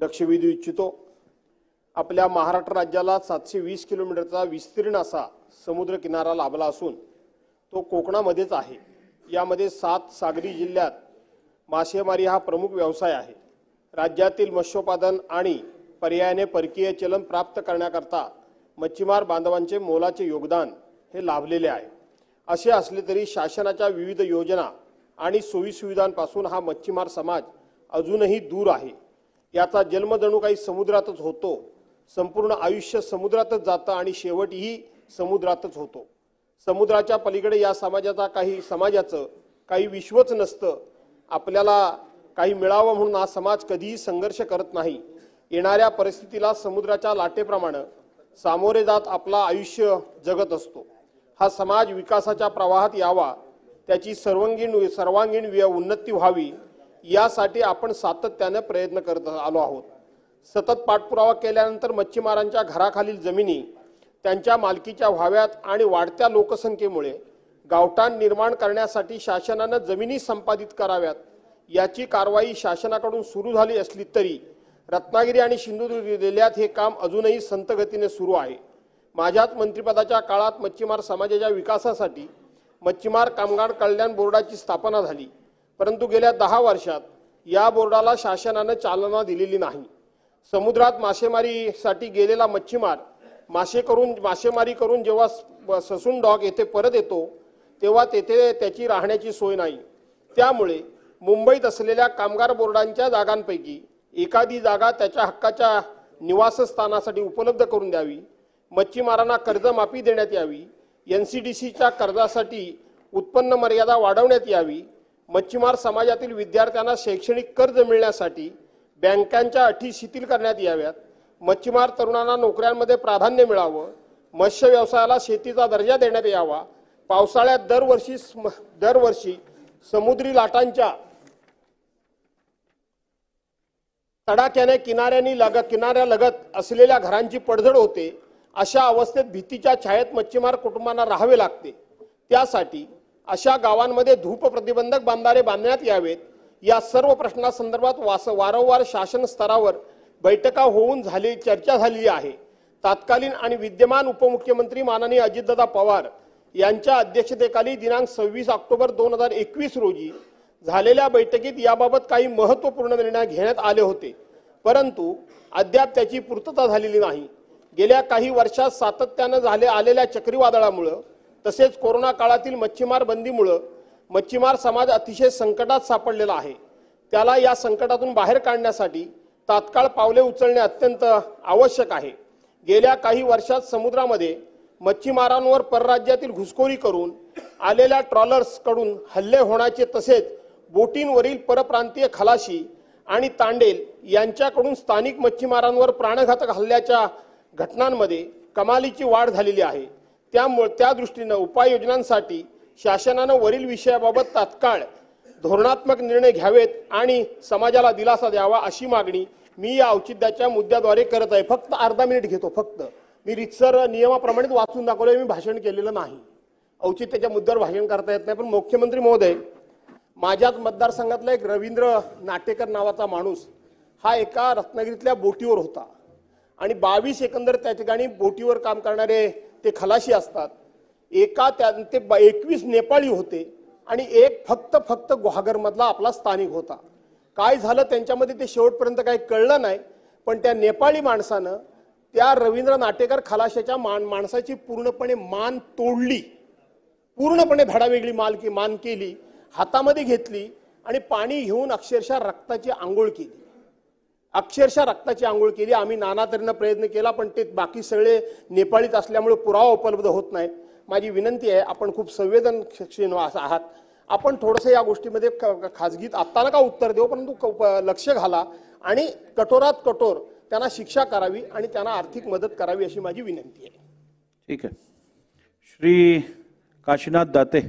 लक्ष वेधू इच्छितो। आपल्या महाराष्ट्र राज्याला 720 किलोमीटरचा विस्तीर्ण असा समुद्र किनारा लाभला असून तो कोकणामध्येच आहे। यामध्ये 7 सागरी जिल्ह्यात मासेमारी हा प्रमुख व्यवसाय आहे। राज्यातील मत्स्योत्पादन आणि पर्यायाने परकीय चलन प्राप्त करण्याकरता मच्छीमार बांधवांचे मोलाचे योगदान हे लाभलेले आहे। असे असले तरी शासनाच्या विविध योजना आणि सोयी सुविधांपासून हा मच्छीमार समाज अजूनही दूर आहे। याचा जन्म जणू काही समुद्रातच होतो, संपूर्ण आयुष्य समुद्रातच जातं आणि शेवटही समुद्रातच होतो। समुद्राच्या पलीकडे या समाजाचं काही विश्वच नसतं। आपल्याला काही मिळावं म्हणून हा समाज कधीही संघर्ष करत नाही। येणाऱ्या परिस्थितीला समुद्राच्या लाटेप्रमाणे सामोरे जात आपला आयुष्य जगत असतो। हा समाज विकासाच्या प्रवाहात यावा, त्याची सर्वांगीण उन्नती व्हावी यासाठी आपण सातत्याने प्रयत्न करत आलो आहोत। सतत पाठपुरावा केल्यानंतर मच्छीमारांच्या घराखालील जमिनी त्यांच्या मालकीच्या व्हाव्यात आणि वाढत्या लोकसंख्येमुळे गावठाण निर्माण करण्यासाठी शासनाने जमिनी संपादित कराव्यात याची कारवाई शासनाकडून सुरू झाली असली तरी रत्नागिरी आणि सिंधुदुर्ग जिल्ह्यात हे काम अजूनही संत गतीने सुरू आहे। माझ्याच मंत्रिपदाच्या काळात मच्छीमार समाजाच्या विकासासाठी मच्छीमार कामगार कल्याण बोर्डाची स्थापना झाली, परंतु गेल्या 10 वर्षात या बोर्डाला शासनाने चालना दिलेली नाही। समुद्रात मासेमारीसाठी गेलेला मच्छीमार मासेमारी करून जेव्हा ससून डॉक येथे परत येतो तेव्हा तेथे त्याची राहण्याची सोय नाही। त्यामुळे मुंबईत असलेल्या कामगार बोर्डांच्या जागांपैकी एखादी जागा त्याच्या हक्काच्या निवासस्थानासाठी उपलब्ध करून द्यावी, मच्छीमारांना कर्जमाफी देण्यात यावी, NCDCच्या कर्जासाठी उत्पन्न मर्यादा वाढवण्यात यावी, मच्छीमार समाजातील विद्यार्थ्यांना शैक्षणिक कर्ज मिळण्यासाठी बँकांच्या अटी शिथिल करण्यात याव्यात, मच्छीमार तरुणांना नोकऱ्यांमध्ये प्राधान्य मिळावं, मत्स्य व्यवसायाला शेतीचा दर्जा देण्यात यावा, पावसाळ्यात दरवर्षी समुद्री लाटांच्या तडाख्याने किनाऱ्यालगत असलेल्या घरांची पडझड होते। अशा अवस्थेत भीतीच्या छायेत मच्छीमार कुटुंबांना राहावे लागते। त्यासाठी अशा गावांमध्ये धूप प्रतिबंधक बांधारे बांधण्यात यावेत। या सर्व प्रश्नासंदर्भात वारंवार शासन स्तरावर बैठका होऊन चर्चा झाली आहे। तत्कालीन आणि विद्यमान उपमुख्यमंत्री माननीय अजितदादा पवार यांच्या अध्यक्षतेखाली दिनांक 26 ऑक्टोबर 2021 रोजी झालेल्या बैठकीत याबाबत काही महत्त्वपूर्ण निर्णय घेण्यात आले होते, परंतु अद्याप त्याची पूर्तता झालेली नाही। गेल्या काही वर्षात सातत्याने आलेल्या चक्रीवादळामुळे तसेच कोरोना काळातील मच्छीमार बंदीमुळे मच्छीमार समाज अतिशय संकटात सापडलेला आहे। त्याला या संकटातून बाहेर काढण्यासाठी तात्काळ पावले उचलणे अत्यंत आवश्यक आहे। गेल्या काही वर्षात समुद्रामध्ये मच्छीमारांवर परराज्यातील घुसखोरी करून आलेल्या ट्रॉलर्स कडून हल्ले होण्याचे तसेच बोटींवरील परप्रांतीय खलाशी आणि तांडेल यांच्याकडून स्थानिक मच्छीमारांवर प्राणघातक हल्ल्याच्या घटनांमध्ये कमालीची वाढ झालेली आहे। त्यामुळे त्या दृष्टीने उपाययोजनांसाठी शासनाने वरील विषयाबाबत तात्काळ धोरणात्मक निर्णय घ्यावेत आणि समाजाला दिलासा द्यावा अशी मागणी मी या औचित्याच्या मुद्द्याद्वारे करत आहे। फक्त अर्धा मिनिट घेतो। फक्त मी रितसर नियमाप्रमाणे वाचून दाखवले, मी भाषण केलेलं नाही। औचित्याच्या मुद्द्यावर भाषण करता येत नाही, पण मुख्यमंत्री महोदय, माझ्याच मतदारसंघातला एक रवींद्र नाटेकर नावाचा माणूस हा एका रत्नागिरीतल्या बोटीवर होता आणि 22 एकंदर त्या ठिकाणी बोटीवर काम करणारे ते खलाशी असतात। ते 21 नेपाळी होते आणि एक फक्त गुहागरमधला आपला स्थानिक होता। काय झालं त्यांच्यामध्ये ते शेवटपर्यंत काही कळलं नाही, पण त्या नेपाळी माणसानं त्या रवींद्र नाटेकर खलाशाच्या माणसाची पूर्णपणे मान तोडली, पूर्णपणे धडावेगळी मान केली, हातामध्ये घेतली आणि पाणी घेऊन अक्षरशः रक्ताची आंघोळ केली। आम्ही नाना तऱ्हेने प्रयत्न केला, पण ते बाकी सगळे नेपाळीत असल्यामुळे पुरावा उपलब्ध होत नाही। माझी विनंती आहे, आपण खूप संवेदनशील आहात, आपण थोडंसं या गोष्टीमध्ये खाजगीत आत्ता नका उत्तर देऊ, परंतु लक्ष घाला आणि कठोरात कठोर त्यांना शिक्षा करावी आणि त्यांना आर्थिक मदत करावी अशी माझी विनंती आहे। ठीक आहे। श्री काशीनाथ दाते।